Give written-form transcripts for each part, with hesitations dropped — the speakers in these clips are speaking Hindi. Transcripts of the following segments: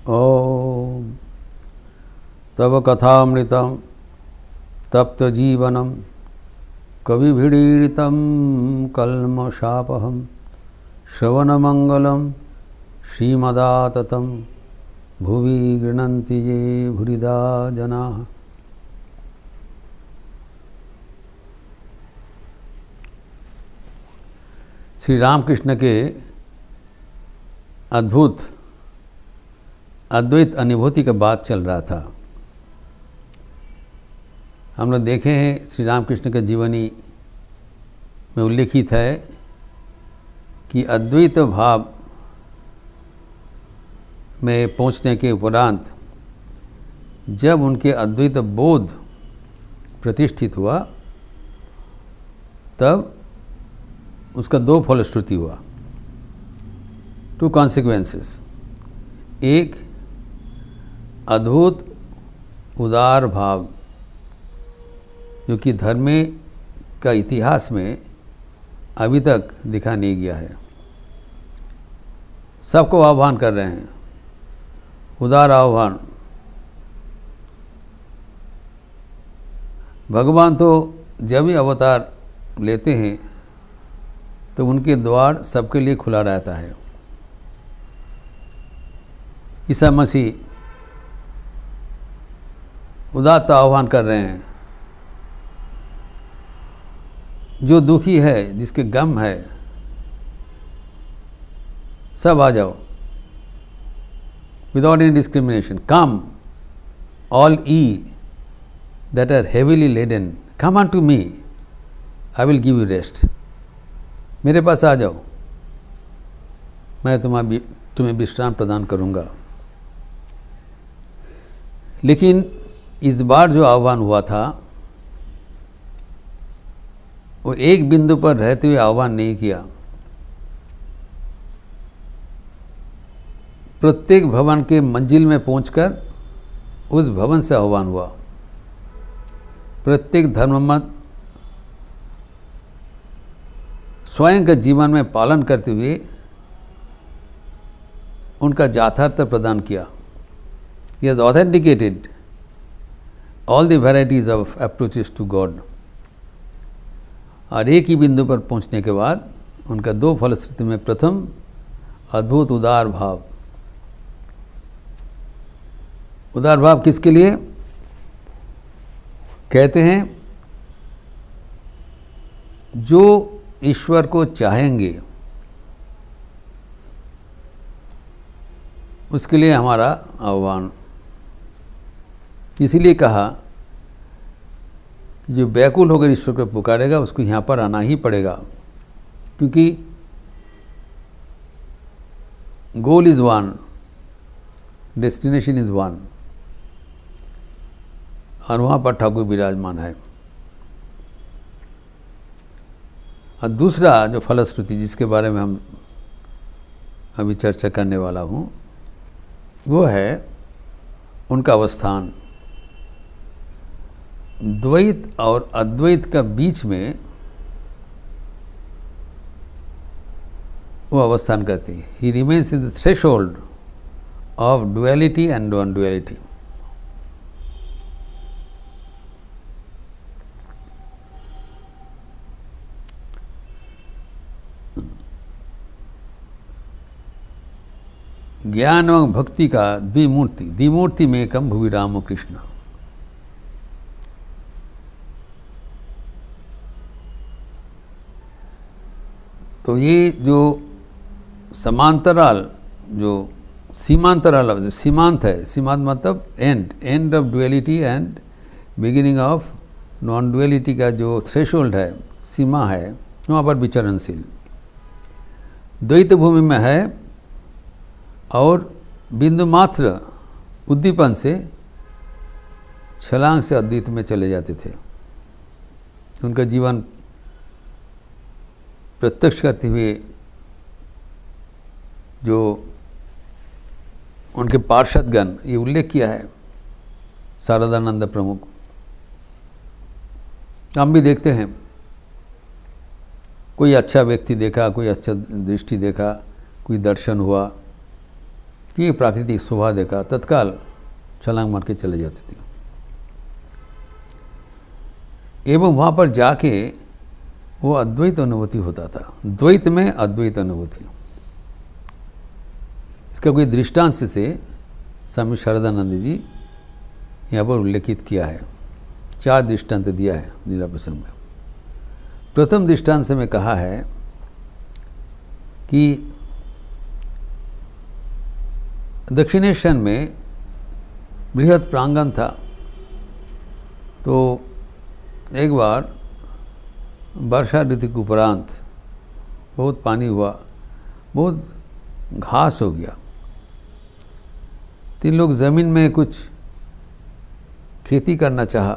ओम तव कथामृतं तप्तजीवनं कविभिरीडितं कल्मषापहं श्रवणमंगलं श्रीमदाततं भुवि गृह्णन्ति ये भूरिदा जनाः। श्री रामकृष्ण के अद्भुत अद्वैत अनुभूति का बात चल रहा था। हम लोग देखे हैं श्री रामकृष्ण के जीवनी में उल्लेखित है कि अद्वैत भाव में पहुंचने के उपरांत जब उनके अद्वैत बोध प्रतिष्ठित हुआ तब उसका दो फलश्रुति हुआ, टू कॉन्सिक्वेंसेस। एक अद्भुत उदार भाव जो कि धर्म का इतिहास में अभी तक दिखा नहीं गया है। सबको आह्वान कर रहे हैं, उदार आह्वान। भगवान तो जब भी अवतार लेते हैं तो उनके द्वार सबके लिए खुला रहता है। ईसा मसीह उदात्त आह्वान कर रहे हैं, जो दुखी है, जिसके गम है, सब आ जाओ, without any discrimination. Come all ye that are heavily laden, come on to me, I will give you rest. मेरे पास आ जाओ, मैं तुम्हें विश्राम प्रदान करूंगा। लेकिन इस बार जो आह्वान हुआ था वो एक बिंदु पर रहते हुए आह्वान नहीं किया। प्रत्येक भवन के मंजिल में पहुंचकर उस भवन से आह्वान हुआ। प्रत्येक धर्ममत स्वयं के जीवन में पालन करते हुए उनका यथार्थ प्रदान किया। He has authenticated all the varieties of approaches to God। और एक ही बिंदु पर पहुंचने के बाद उनका दो फलश्रुति में प्रथम अद्भुत उदार भाव। उदार भाव किसके लिए? कहते हैं जो ईश्वर को चाहेंगे उसके लिए हमारा आह्वान। इसीलिए कहा जो व्याकुल होकर ईश्वर को पुकारेगा उसको यहाँ पर आना ही पड़ेगा, क्योंकि goal is one, destination is one, और वहाँ पर ठाकुर विराजमान है। और दूसरा जो फलश्रुति जिसके बारे में हम अभी चर्चा करने वाला हूँ वो है उनका अवस्थान। द्वैत और अद्वैत का बीच में वो अवस्थान करती है। ही remains in the threshold of duality and non duality. ज्ञान एवं भक्ति का द्विमूर्ति में एकम भुवि राम कृष्ण। तो ये जो समांतराल, जो सीमांतराल, सीमांत है, सीमांत मतलब end of duality and beginning of non duality का जो थ्रेशोल्ड है, सीमा है, वहाँ पर विचरणशील द्वैत भूमि में है और बिंदु मात्र उद्दीपन से छलांग से अद्वैत में चले जाते थे। उनका जीवन प्रत्यक्ष करते हुए जो उनके पार्षदगण, ये उल्लेख किया है शारदानंद प्रमुख। हम भी देखते हैं, कोई अच्छा व्यक्ति देखा, कोई अच्छा दृष्टि देखा, कोई दर्शन हुआ, कि प्राकृतिक शोभा देखा, तत्काल छलांग मार के चले जाते थे। एवं वहाँ पर जाके वो अद्वैत अनुभूति होता था, द्वैत में अद्वैत अनुभूति। इसका कोई दृष्टांत से स्वामी शारदानंद जी यहाँ पर उल्लेखित किया है। 4 दृष्टांत दिया है लीला प्रसंग में। प्रथम दृष्टांत से में कहा है कि दक्षिणेश्वर में बृहद प्रांगण था, तो एक बार वर्षा ऋतु के उपरांत बहुत पानी हुआ, बहुत घास हो गया। 3 लोग ज़मीन में कुछ खेती करना चाहा।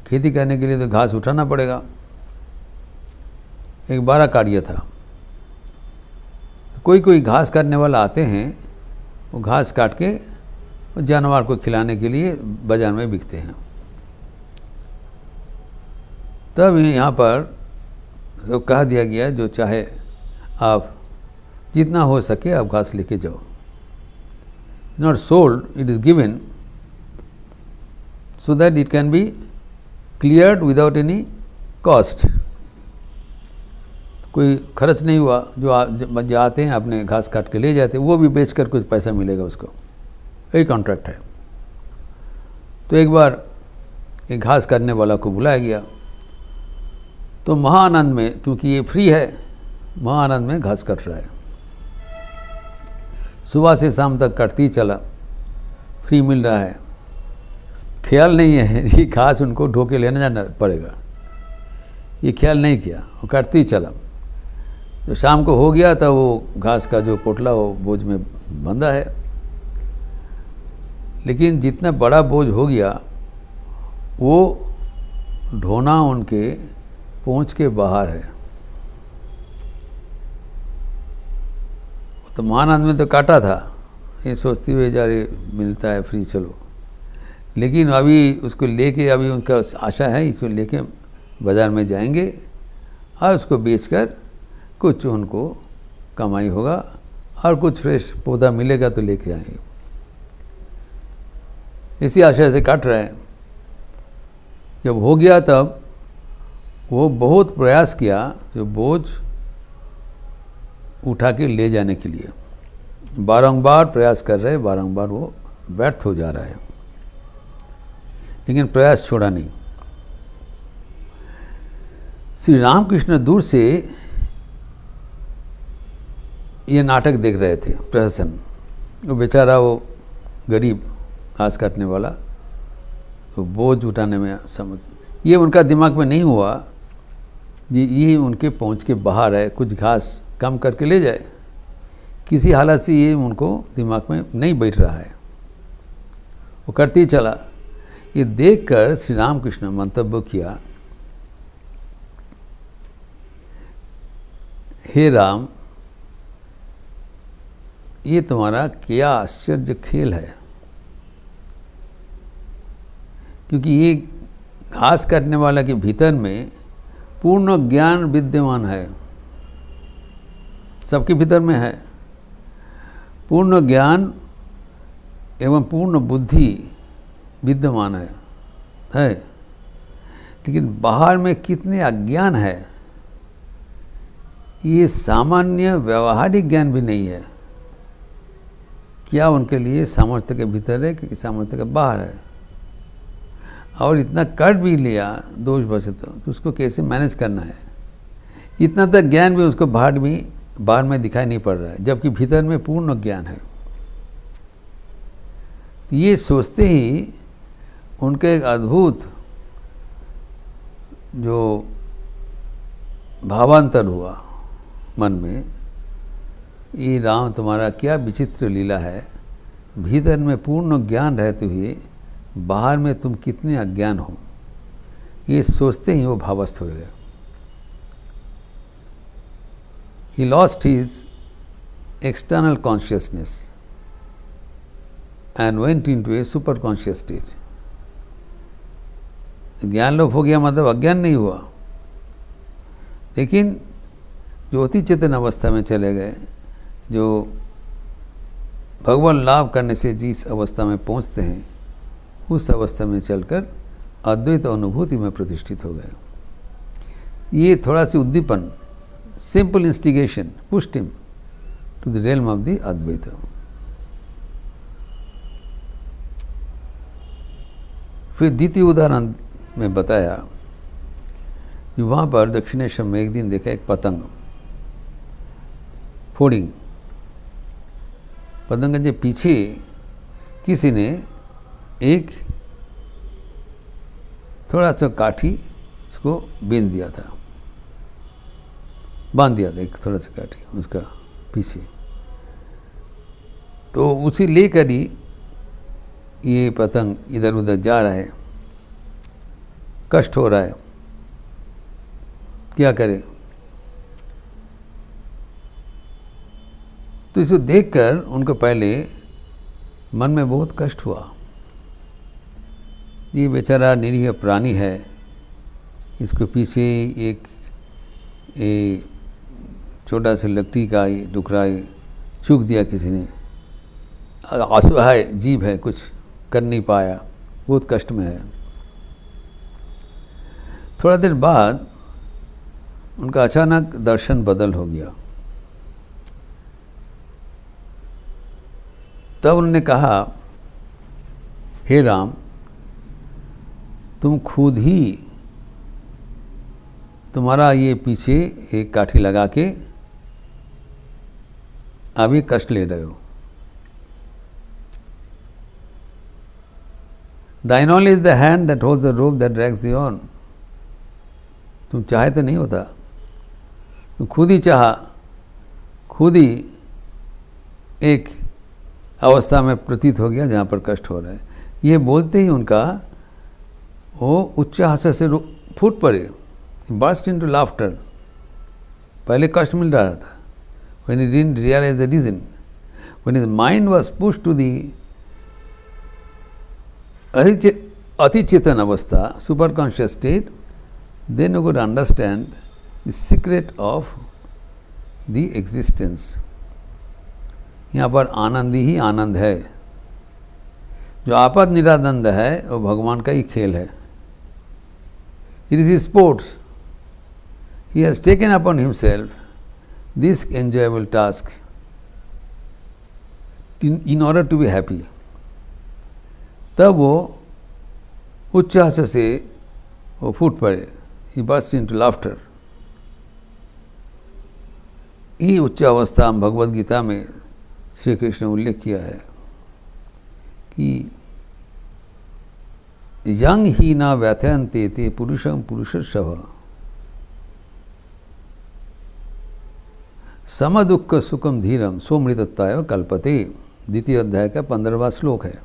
खेती करने के लिए तो घास उठाना पड़ेगा। एक 12 कार्य था। तो कोई घास काटने वाला आते हैं, वो घास काट के जानवर को खिलाने के लिए बाजार में बिकते हैं। तब यहाँ पर तो कह दिया गया जो चाहे आप जितना हो सके आप घास लेके जाओ। It's not sold, it is given so that it can be cleared without any cost। कोई खर्च नहीं हुआ, जो आते हैं अपने घास काट के ले जाते हैं, वो भी बेचकर कुछ पैसा मिलेगा उसको, यही कॉन्ट्रैक्ट है। तो एक बार एक घास काटने वाला को बुलाया गया, तो महाआनंद में, क्योंकि ये फ्री है, महाआनंद में घास काट रहा है। सुबह से शाम तक काटती चला, फ्री मिल रहा है। ख्याल नहीं है ये घास उनको ढो के लेना जाना पड़ेगा, ये ख्याल नहीं किया, वो काटती चला। तो शाम को हो गया था, वो घास का जो पोटला वो बोझ में बंधा है, लेकिन जितना बड़ा बोझ हो गया वो ढोना उनके पहुँच के बाहर है। तो महानंद में तो काटा था, ये सोचती हुए जा रही मिलता है फ्री, चलो। लेकिन अभी उसको लेके, अभी उनका आशा है इसको लेके बाज़ार में जाएंगे और उसको बेचकर कुछ उनको कमाई होगा और कुछ फ्रेश पौधा मिलेगा तो लेके आएंगे, इसी आशा से काट रहे हैं। जब हो गया तब वो बहुत प्रयास किया जो बोझ उठा के ले जाने के लिए, बारंबार प्रयास कर रहे, बारंबार वो व्यर्थ हो जा रहा है, लेकिन प्रयास छोड़ा नहीं। श्री रामकृष्ण दूर से ये नाटक देख रहे थे, प्रहसन। वो बेचारा, वो गरीब घास काटने वाला, तो बोझ उठाने में समझ, ये उनका दिमाग में नहीं हुआ ये उनके पहुंच के बाहर है, कुछ घास कम करके ले जाए। किसी हालत से ये उनको दिमाग में नहीं बैठ रहा है, वो करते चला। ये देखकर श्री रामकृष्ण मंतव्य किया, हे राम, ये तुम्हारा क्या आश्चर्य खेल है, क्योंकि ये घास काटने वाला के भीतर में पूर्ण ज्ञान विद्यमान है, सबके भीतर में है पूर्ण ज्ञान एवं पूर्ण बुद्धि विद्यमान है, लेकिन बाहर में कितने अज्ञान है, ये सामान्य व्यवहारिक ज्ञान भी नहीं है। क्या उनके लिए सामर्थ्य के भीतर है कि सामर्थ्य के बाहर है, और इतना कर भी लिया दोष बचत, तो उसको कैसे मैनेज करना है, इतना तक ज्ञान भी उसको बाहर में दिखाई नहीं पड़ रहा है, जबकि भीतर में पूर्ण ज्ञान है। ये सोचते ही उनके एक अद्भुत जो भावांतर हुआ मन में, ये राम तुम्हारा क्या विचित्र लीला है, भीतर में पूर्ण ज्ञान रहते हुए बाहर में तुम कितने अज्ञान हो। ये सोचते ही वो भावस्थ हो गए। He lost his external consciousness and went into a super conscious state। ज्ञान लोप हो गया मतलब अज्ञान नहीं हुआ, लेकिन जो अति चेतन अवस्था में चले गए, जो भगवान लाभ करने से जिस अवस्था में पहुंचते हैं उस अवस्था में चलकर अद्वैत अनुभूति में प्रतिष्ठित हो गए। ये थोड़ा सी उद्दीपन, simple instigation pushed him to the realm of the Advaita. फिर द्वितीय उदाहरण में बताया कि वहाँ पर दक्षिणेश्वर में एक दिन देखा एक पतंग फोड़िंग, पतंग के पीछे किसी ने एक थोड़ा सा काठी उसको बांध दिया था, एक थोड़ा सा काठी उसका पीछे। तो उसी लेकर ही ये पतंग इधर उधर जा रहा है, कष्ट हो रहा है, क्या करे। तो इसको देखकर उनको पहले मन में बहुत कष्ट हुआ, ये बेचारा निरीह प्राणी है, इसको पीछे एक छोटा सा लकड़ी का टुकड़ा चूक दिया किसी ने, असहाय जीव है, कुछ कर नहीं पाया, बहुत कष्ट में है। थोड़ा देर बाद उनका अचानक दर्शन बदल हो गया। तब उन्होंने कहा, हे राम, तुम खुद ही तुम्हारा ये पीछे एक काठी लगा के अभी कष्ट ले रहे हो। Thine only is the hand that holds the rope that drags thee on. तुम चाहे तो नहीं होता, तुम खुद ही चाहा, खुद ही एक अवस्था में प्रतीत हो गया जहाँ पर कष्ट हो रहा है। ये बोलते ही उनका वो उच्च हास्य से फूट पड़े, burst into laughter। पहले कष्ट मिल रहा था, when he didn't realize the reason, when his mind was pushed to the अति चेतन अवस्था, super conscious state, then you could understand the secret of the existence। यहाँ पर आनंद ही आनंद है, जो आपद निरानंद है वो भगवान का ही खेल है। It is his sports। He has taken upon himself this enjoyable task in order to be happy। तब वो उच्च हास्य से वो फूट पड़े, he burst into laughter। ये उच्च अवस्था हम भगवद गीता में श्री कृष्ण ने उल्लेख किया है कि यंग ही न व्यथयन्ते ते पुरुषं पुरुषर्षभ सम दुख सुखम धीरम सोमृतत्वाय कल्पते। द्वितीय अध्याय का 15वां श्लोक है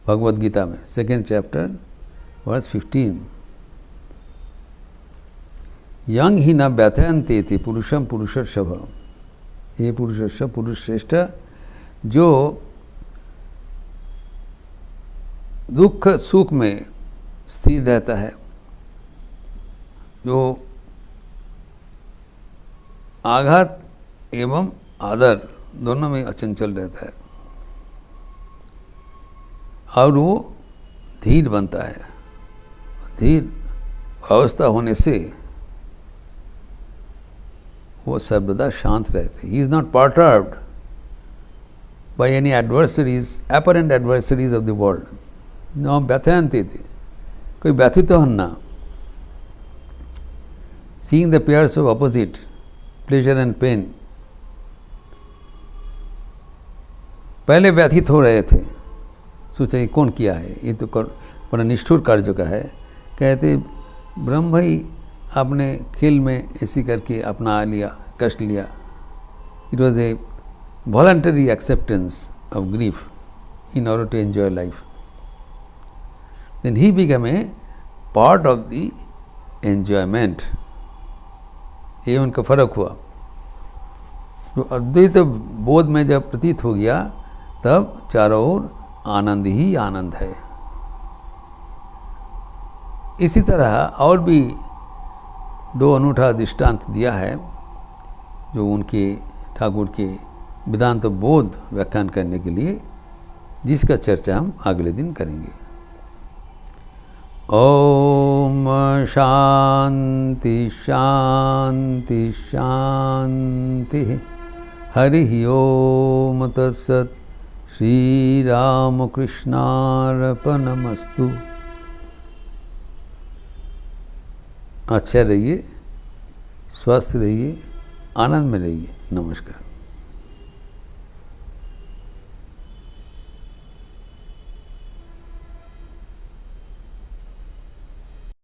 भगवद गीता में, 2nd chapter verse 15। यंग ही न व्यथयन्ते ते पुरुषम पुरुषर्षभ, हे पुरुषर्षभ, पुरुष श्रेष्ठ, जो दुख सुख में स्थिर रहता है, जो आघात एवं आदर दोनों में अचंचल रहता है, और वो धीर बनता है। धीर अवस्था होने से वो सर्वदा शांत रहते। He is not perturbed by any adversaries, apparent adversaries of the world. न व्यथयन्ते थे, कोई व्यथित तो होना। Seeing the pairs of opposite, pleasure and pain. पहले व्यथित हो रहे थे, सोचा ये कौन किया है, ये तो बड़ा निष्ठुर कार्य का है। कहते ब्रह्म भाई आपने खेल में ऐसी करके अपना लिया, कष्ट लिया। It was a voluntary acceptance of grief in order to enjoy life. Then he become a part of the enjoyment. ये उनका फर्क हुआ। तो अद्वैत बोध में जब प्रतीत हो गया तब चारों ओर आनंद ही आनंद है। इसी तरह और भी दो अनूठा दृष्टांत दिया है जो उनके ठाकुर के वेदांत बोध व्याख्यान करने के लिए, जिसका चर्चा हम अगले दिन करेंगे। ओम शांति शांति शांति। हरि ओम तत्सत। श्री राम कृष्णार्पणमस्तु। अच्छा रहिए, स्वस्थ रहिए, आनंद में रहिए। नमस्कार।